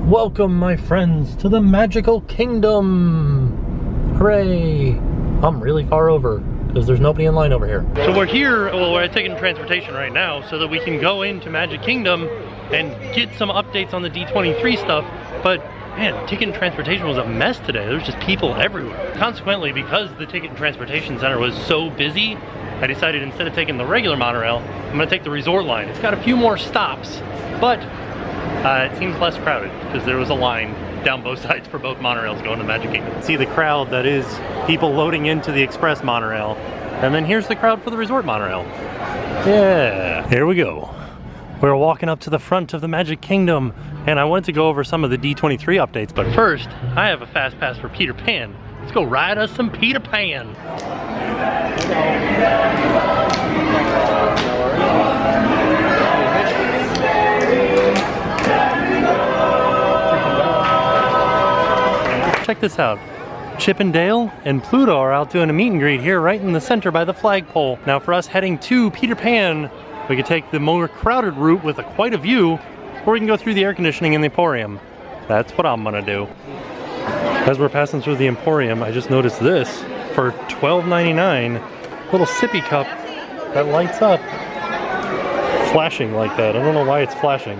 Welcome, my friends, to the magical kingdom! Hooray! I'm really far over because there's nobody in line over here. So we're here, well, we're taking transportation right now so that we can go into Magic Kingdom and get some updates on the D23 stuff. But man, ticket and transportation was a mess today. There was just people everywhere. Consequently, because the ticket and transportation center was so busy, I decided instead of taking the regular monorail, I'm gonna take the resort line. It's got a few more stops, but it seems less crowded because there was a line down both sides for both monorails going to Magic Kingdom. See the crowd that is people loading into the express monorail, and then here's the crowd for the resort monorail. Yeah, here we go. We're walking up to the front of the Magic Kingdom, and I wanted to go over some of the D23 updates, but first, I have a fast pass for Peter Pan. Let's go ride us some Peter Pan. Check this out. Chip and Dale and Pluto are out doing a meet and greet here right in the center by the flagpole. Now for us heading to Peter Pan, we could take the more crowded route with quite a view, or we can go through the air conditioning in the Emporium. That's what I'm gonna do. As we're passing through the Emporium, I just noticed this for $12.99, little sippy cup that lights up, flashing like that. I don't know why it's flashing,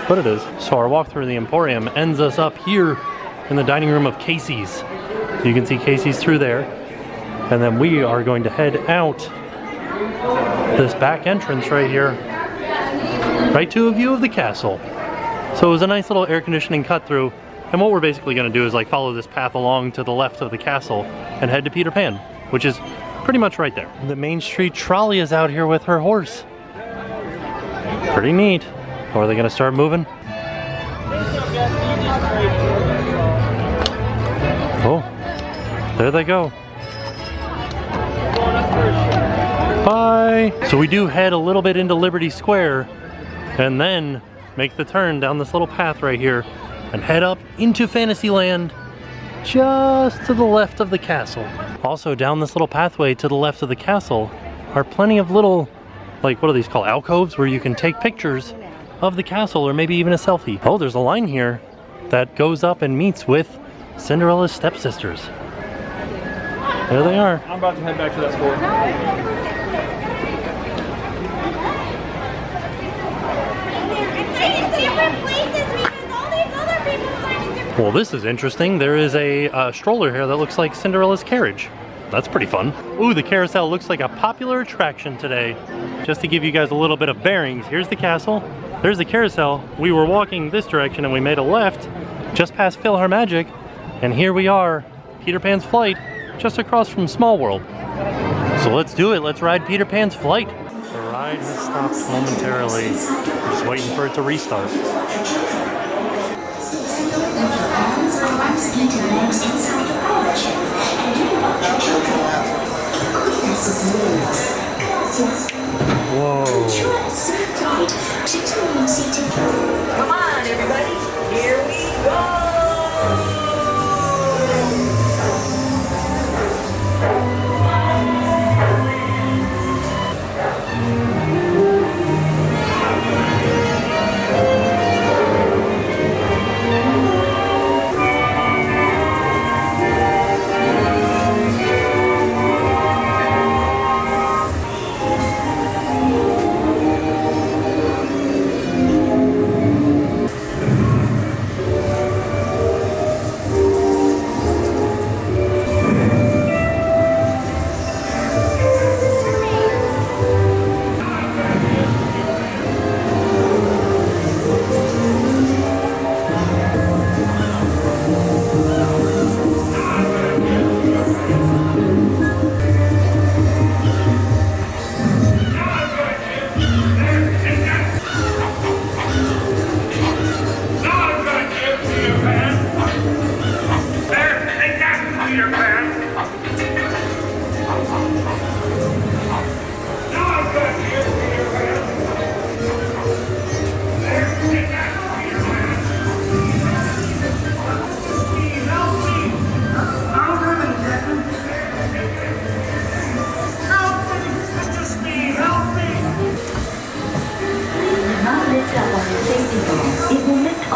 but it is. So our walk through the Emporium ends us up here in the dining room of Casey's. You can see Casey's through there. And then we are going to head out this back entrance right here, right to a view of the castle. So it was a nice little air conditioning cut through. And what we're basically gonna do is like follow this path along to the left of the castle and head to Peter Pan, which is pretty much right there. The Main Street trolley is out here with her horse. Pretty neat. Or are they gonna start moving? Oh, there they go. Bye. So we do head a little bit into Liberty Square and then make the turn down this little path right here and head up into Fantasyland just to the left of the castle. Also down this little pathway to the left of the castle are plenty of little, like, what are these called, alcoves, where you can take pictures of the castle or maybe even a selfie. Oh, there's a line here that goes up and meets with Cinderella's stepsisters. There they are. I'm about to head back to that store. Well, this is interesting. There is a stroller here that looks like Cinderella's carriage. That's pretty fun. Ooh, the carousel looks like a popular attraction today. Just to give you guys a little bit of bearings, here's the castle, there's the carousel. We were walking this direction and we made a left just past PhilharMagic, and here we are, Peter Pan's flight, just across from Small World. So let's do it, let's ride Peter Pan's flight. The ride has stopped momentarily. We're just waiting for it to restart. Whoa. Come on, everybody, here we go!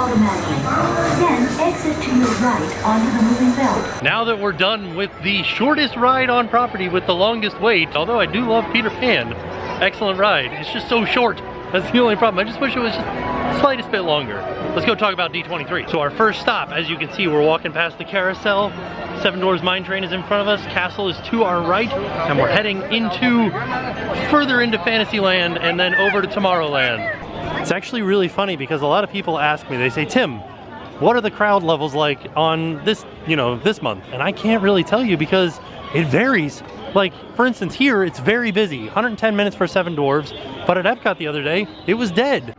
automatically. Then exit to your right onto the moving belt. Now that we're done with the shortest ride on property with the longest wait, although I do love Peter Pan, excellent ride, it's just so short. That's the only problem. I just wish it was just the slightest bit longer. Let's go talk about D23. So our first stop, as you can see, we're walking past the carousel. Seven Dwarfs Mine Train is in front of us. Castle is to our right, and we're heading further into Fantasyland and then over to Tomorrowland. It's actually really funny because a lot of people ask me, they say, Tim, what are the crowd levels like on this, this month? And I can't really tell you because it varies. Like, for instance, here it's very busy, 110 minutes for Seven Dwarfs, but at Epcot the other day, it was dead.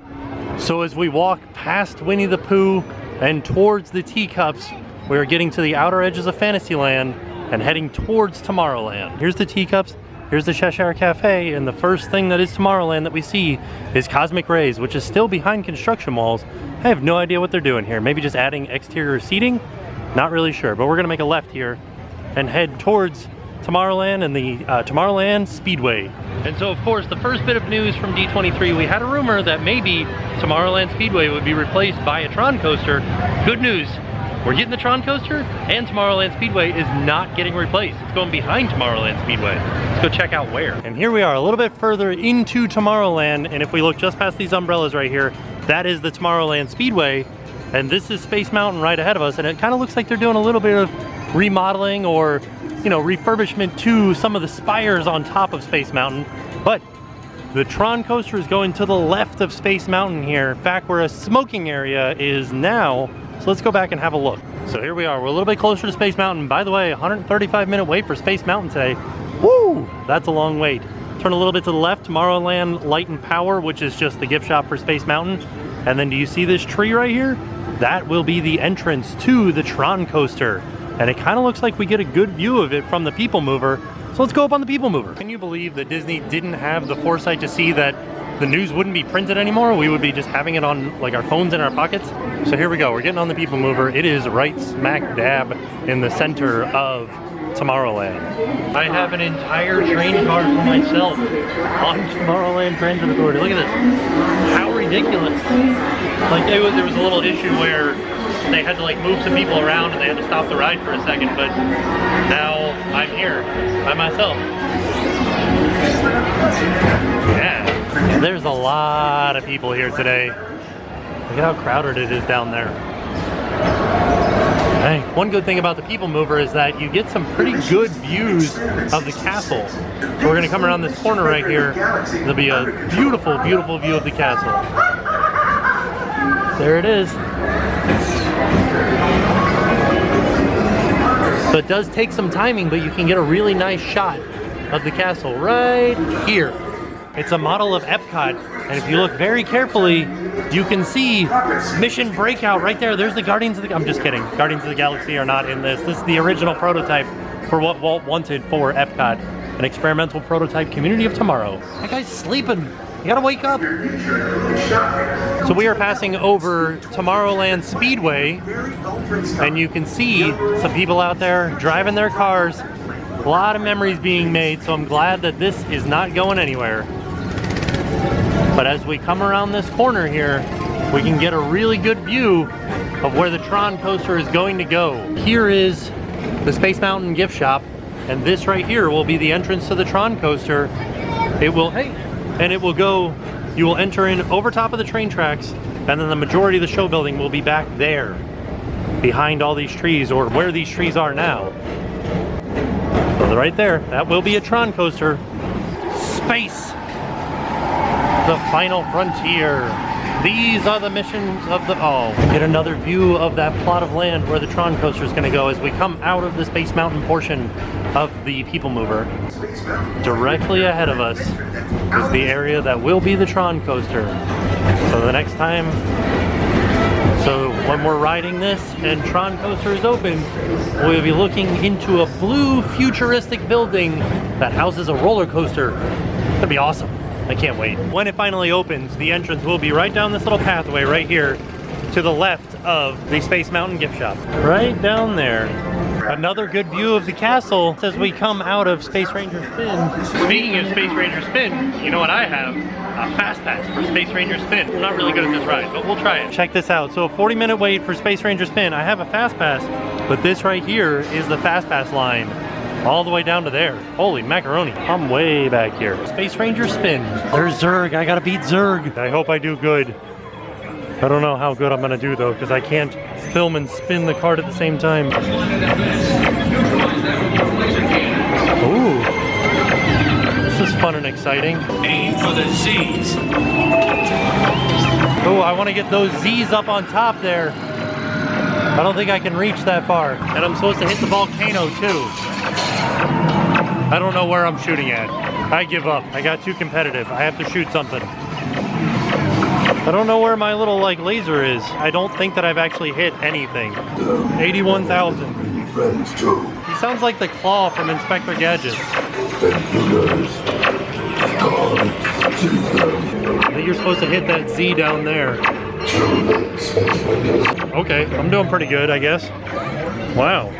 So as we walk past Winnie the Pooh and towards the teacups, we are getting to the outer edges of Fantasyland and heading towards Tomorrowland. Here's the teacups, here's the Cheshire Cafe, and the first thing that is Tomorrowland that we see is Cosmic Rays, which is still behind construction walls. I have no idea what they're doing here. Maybe just adding exterior seating? Not really sure, but we're gonna make a left here and head towards Tomorrowland and the Tomorrowland Speedway. And so of course the first bit of news from D23, we had a rumor that maybe Tomorrowland Speedway would be replaced by a Tron coaster. Good news, we're getting the Tron coaster and Tomorrowland Speedway is not getting replaced. It's going behind Tomorrowland Speedway. Let's go check out where. And here we are a little bit further into Tomorrowland, and if we look just past these umbrellas right here, that is the Tomorrowland Speedway, and this is Space Mountain right ahead of us, and it kind of looks like they're doing a little bit of remodeling or refurbishment to some of the spires on top of Space Mountain. But the Tron coaster is going to the left of Space Mountain here, back where a smoking area is now. So let's go back and have a look. So here we are, we're a little bit closer to Space Mountain. By the way, 135-minute wait for Space Mountain today. Woo! That's a long wait. Turn a little bit to the left, Tomorrowland Light and Power, which is just the gift shop for Space Mountain. And then do you see this tree right here? That will be the entrance to the Tron coaster. And it kind of looks like we get a good view of it from the PeopleMover. So let's go up on the PeopleMover. Can you believe that Disney didn't have the foresight to see that the news wouldn't be printed anymore? We would be just having it on like our phones in our pockets. So here we go, we're getting on the PeopleMover. It is right smack dab in the center of Tomorrowland. I have an entire train car for myself on Tomorrowland Transit Authority. Look at this, how ridiculous. Like there was a little issue where they had to like move some people around and they had to stop the ride for a second, but now I'm here by myself. Yeah, there's a lot of people here today. Look at how crowded it is down there. Hey, one good thing about the PeopleMover is that you get some pretty good views of the castle. So we're gonna come around this corner right here. There'll be a beautiful, beautiful view of the castle. There it is. So it does take some timing, but you can get a really nice shot of the castle right here. It's a model of Epcot, and if you look very carefully, you can see Mission Breakout right there. There's the Guardians of the... I'm just kidding. Guardians of the Galaxy are not in this. This is the original prototype for what Walt wanted for Epcot, an experimental prototype community of tomorrow. That guy's sleeping. You gotta wake up. So we are passing over Tomorrowland Speedway, and you can see some people out there driving their cars. A lot of memories being made, so I'm glad that this is not going anywhere. But as we come around this corner here, we can get a really good view of where the Tron coaster is going to go. Here is the Space Mountain gift shop, and this right here will be the entrance to the Tron coaster. It will, and it will go, you will enter in over top of the train tracks, and then the majority of the show building will be back there, behind all these trees, or where these trees are now. So right there, that will be a Tron coaster. Space, the final frontier. These are the missions of the... Oh, get another view of that plot of land where the Tron coaster is going to go as we come out of the Space Mountain portion of the PeopleMover. Directly ahead of us is the area that will be the Tron coaster. So the next time, when we're riding this and Tron coaster is open, we'll be looking into a blue futuristic building that houses a roller coaster. It's gonna be awesome. I can't wait. When it finally opens, the entrance will be right down this little pathway right here. to the left of the Space Mountain gift shop. Right down there. Another good view of the castle as we come out of Space Ranger Spin. Speaking of Space Ranger Spin, you know what I have? A fast pass for Space Ranger Spin. I'm not really good at this ride, but we'll try it. Check this out. So a 40-minute wait for Space Ranger Spin. I have a fast pass, but this right here is the fast pass line. All the way down to there. Holy macaroni. I'm way back here. Space Ranger Spin. There's Zurg. I gotta beat Zurg. I hope I do good. I don't know how good I'm gonna do though, because I can't film and spin the card at the same time. Ooh. This is fun and exciting. Aim for the Z's. Oh, I want to get those Z's up on top there. I don't think I can reach that far. And I'm supposed to hit the volcano too. I don't know where I'm shooting at. I give up. I got too competitive. I have to shoot something. I don't know where my little like laser is. I don't think that I've actually hit anything. 81,000. He sounds like the Claw from Inspector Gadget. I think you're supposed to hit that Z down there. Okay, I'm doing pretty good, I guess. Wow.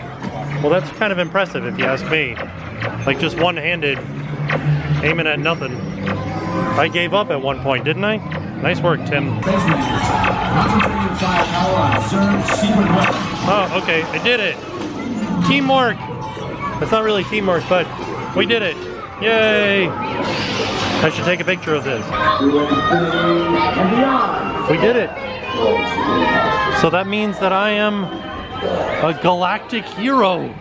Well, that's kind of impressive if you ask me. Like just one-handed, aiming at nothing. I gave up at one point, didn't I? Nice work, Tim. Oh, okay, I did it. Teamwork. That's not really teamwork, but we did it. Yay. I should take a picture of this. We did it. So that means that I am a galactic hero.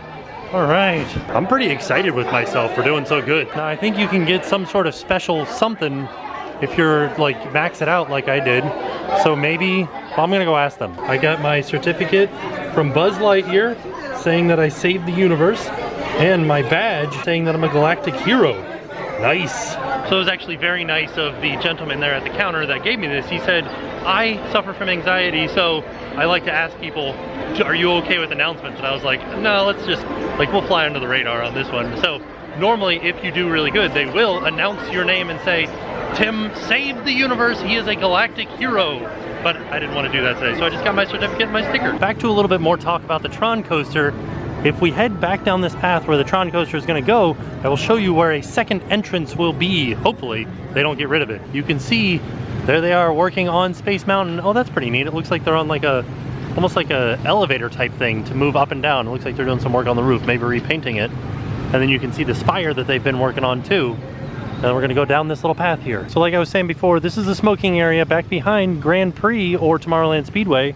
All right. I'm pretty excited with myself for doing so good. Now, I think you can get some sort of special something if you're like max it out like I did. So maybe, well, I'm gonna go ask them. I got my certificate from Buzz Lightyear saying that I saved the universe and my badge saying that I'm a galactic hero. Nice. So it was actually very nice of the gentleman there at the counter that gave me this. He said, I suffer from anxiety, so I like to ask people, are you okay with announcements? And I was like, no, let's just, like, we'll fly under the radar on this one. So normally, if you do really good, they will announce your name and say, Tim saved the universe, he is a galactic hero. But I didn't want to do that today, so I just got my certificate and my sticker. Back to a little bit more talk about the Tron coaster. If we head back down this path where the Tron coaster is going to go, I will show you where a second entrance will be. Hopefully, they don't get rid of it. You can see, there they are working on Space Mountain. Oh, that's pretty neat. It looks like they're on like a, almost like a elevator type thing to move up and down. It looks like they're doing some work on the roof, maybe repainting it. And then you can see the spire that they've been working on too. And we're gonna go down this little path here. So like I was saying before, this is the smoking area back behind Grand Prix or Tomorrowland Speedway.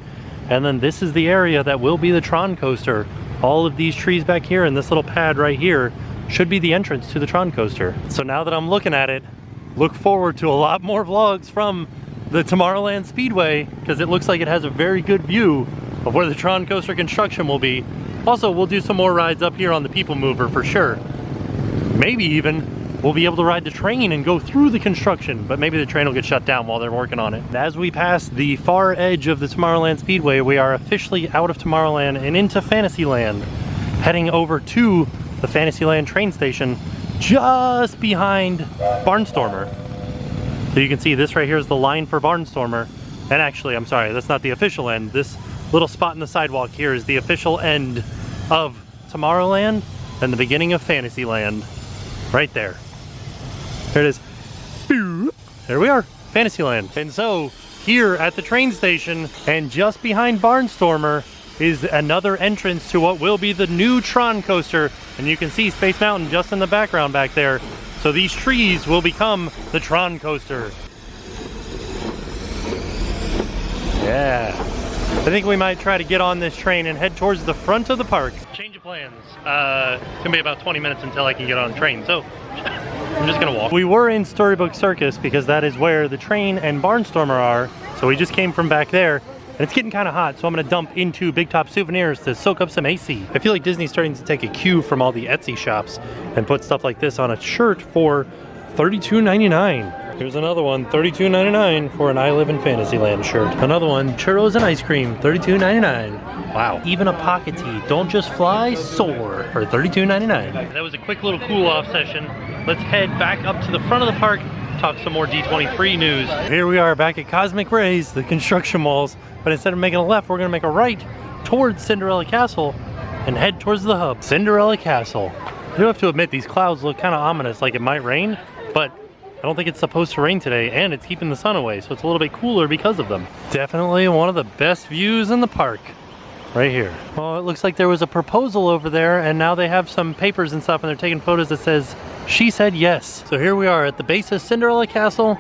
And then this is the area that will be the Tron coaster. All of these trees back here and this little pad right here should be the entrance to the Tron coaster. So now that I'm looking at it, look forward to a lot more vlogs from the Tomorrowland Speedway because it looks like it has a very good view of where the Tron coaster construction will be. Also, we'll do some more rides up here on the PeopleMover for sure. Maybe even we'll be able to ride the train and go through the construction, but maybe the train will get shut down while they're working on it. As we pass the far edge of the Tomorrowland Speedway, we are officially out of Tomorrowland and into Fantasyland, heading over to the Fantasyland train station just behind Barnstormer. So you can see this right here is the line for Barnstormer. And actually, I'm sorry, that's not the official end. This little spot in the sidewalk here is the official end of Tomorrowland and the beginning of Fantasyland. Right there. There it is. There we are, Fantasyland. And so here at the train station and just behind Barnstormer is another entrance to what will be the new Tron coaster. And you can see Space Mountain just in the background back there. So these trees will become the Tron coaster. Yeah. I think we might try to get on this train and head towards the front of the park. Change of plans. It's gonna be about 20 minutes until I can get on a train, so I'm just gonna walk. We were in Storybook Circus because that is where the train and Barnstormer are, so we just came from back there, and it's getting kind of hot, so I'm gonna dump into Big Top Souvenirs to soak up some AC. I feel like Disney's starting to take a cue from all the Etsy shops and put stuff like this on a shirt for $32.99. Here's another one, $32.99 for an I Live in Fantasyland shirt. Another one, churros and ice cream, $32.99. Wow. Even a pocket tee, don't just fly, soar, for $32.99. That was a quick little cool off session. Let's head back up to the front of the park talk some more D23 news. Here we are back at Cosmic Rays, the construction malls, but instead of making a left, we're gonna make a right towards Cinderella Castle and head towards the hub. Cinderella Castle. I do have to admit, these clouds look kind of ominous, like it might rain, but I don't think it's supposed to rain today, and it's keeping the sun away, so it's a little bit cooler because of them. Definitely one of the best views in the park, right here. Well, it looks like there was a proposal over there, and now they have some papers and stuff, and they're taking photos that says, "She said yes." So here we are at the base of Cinderella Castle,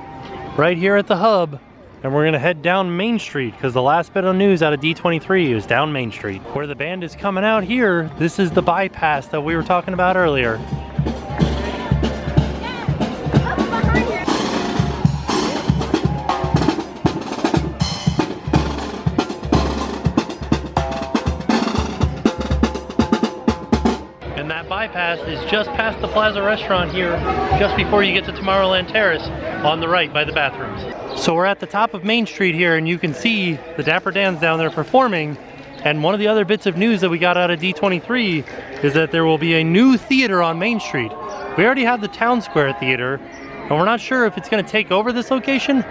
right here at the hub, and we're gonna head down Main Street, because the last bit of news out of D23 is down Main Street. Where the band is coming out here, this is the bypass that we were talking about earlier. Bypass is just past the Plaza restaurant here, just before you get to Tomorrowland Terrace, on the right by the bathrooms. So we're at the top of Main Street here, and you can see the Dapper Dans down there performing. And one of the other bits of news that we got out of D23 is that there will be a new theater on Main Street. We already have the Town Square Theater, and we're not sure if it's going to take over this location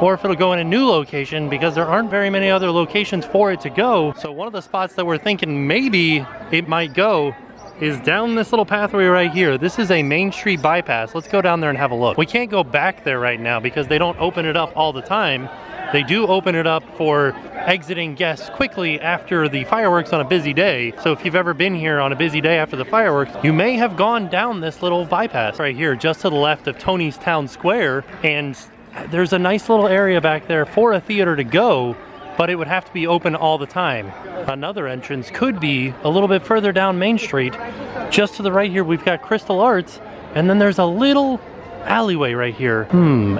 or if it'll go in a new location, because there aren't very many other locations for it to go. So one of the spots that we're thinking maybe it might go is down this little pathway right here. This is a Main Street bypass. Let's go down there and have a look. We can't go back there right now because they don't open it up all the time. They do open it up for exiting guests quickly after the fireworks on a busy day. So if you've ever been here on a busy day after the fireworks, you may have gone down this little bypass right here, just to the left of Tony's Town Square. And there's a nice little area back there for a theater to go, but it would have to be open all the time. Another entrance could be a little bit further down Main Street. Just to the right here, we've got Crystal Arts, and then there's a little alleyway right here.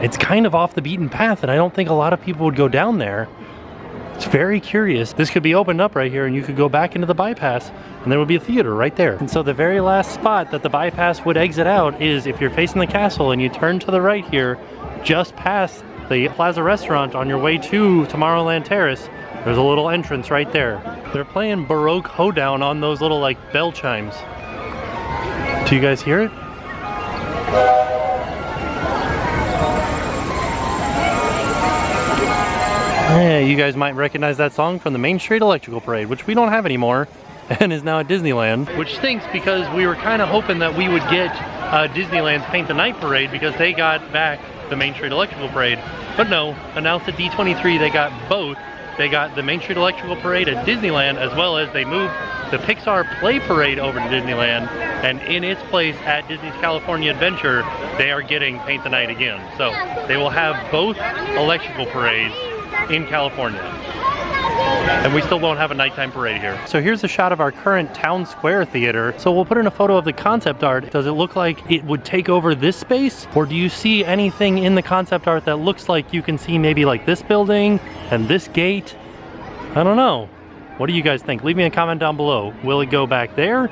It's kind of off the beaten path, and I don't think a lot of people would go down there. It's very curious. This could be opened up right here, and you could go back into the bypass, and there would be a theater right there. And so the very last spot that the bypass would exit out is if you're facing the castle and you turn to the right here, just past the Plaza restaurant on your way to Tomorrowland Terrace, there's a little entrance right there. They're playing Baroque Hoedown on those little like bell chimes. Do you guys hear it? Yeah, you guys might recognize that song from the Main Street Electrical Parade, which we don't have anymore and is now at Disneyland. Which stinks, because we were kind of hoping that we would get Disneyland's Paint the Night Parade, because they got back the Main Street Electrical Parade. But no, announced at D23 they got both. They got the Main Street Electrical Parade at Disneyland, as well as they moved the Pixar Play Parade over to Disneyland, and in its place at Disney's California Adventure, they are getting Paint the Night again. So they will have both electrical parades in California. And we still won't have a nighttime parade here. So here's a shot of our current Town Square Theater. So we'll put in a photo of the concept art. Does it look like it would take over this space? Or do you see anything in the concept art that looks like you can see maybe like this building and this gate? I don't know. What do you guys think? Leave me a comment down below. Will it go back there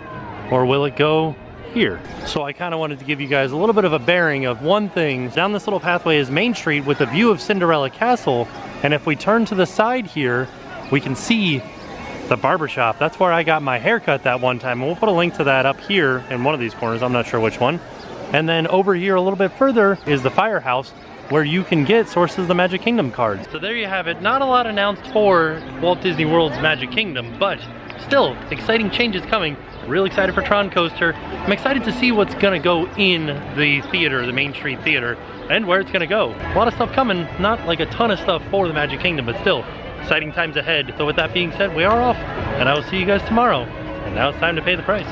or will it go here? So I kind of wanted to give you guys a little bit of a bearing of one thing. Down this little pathway is Main Street with a view of Cinderella Castle. And if we turn to the side here, we can see the barbershop. That's where I got my haircut that one time. And we'll put a link to that up here in one of these corners. I'm not sure which one. And then over here a little bit further is the firehouse, where you can get Sources of the Magic Kingdom cards. So there you have it. Not a lot announced for Walt Disney World's Magic Kingdom, but still exciting changes coming. Real excited for Tron Coaster. I'm excited to see what's gonna go in the theater, the Main Street Theater, and where it's gonna go. A lot of stuff coming, not like a ton of stuff for the Magic Kingdom, but still exciting times ahead. So with that being said, we are off, and I will see you guys tomorrow. And now it's time to pay the price.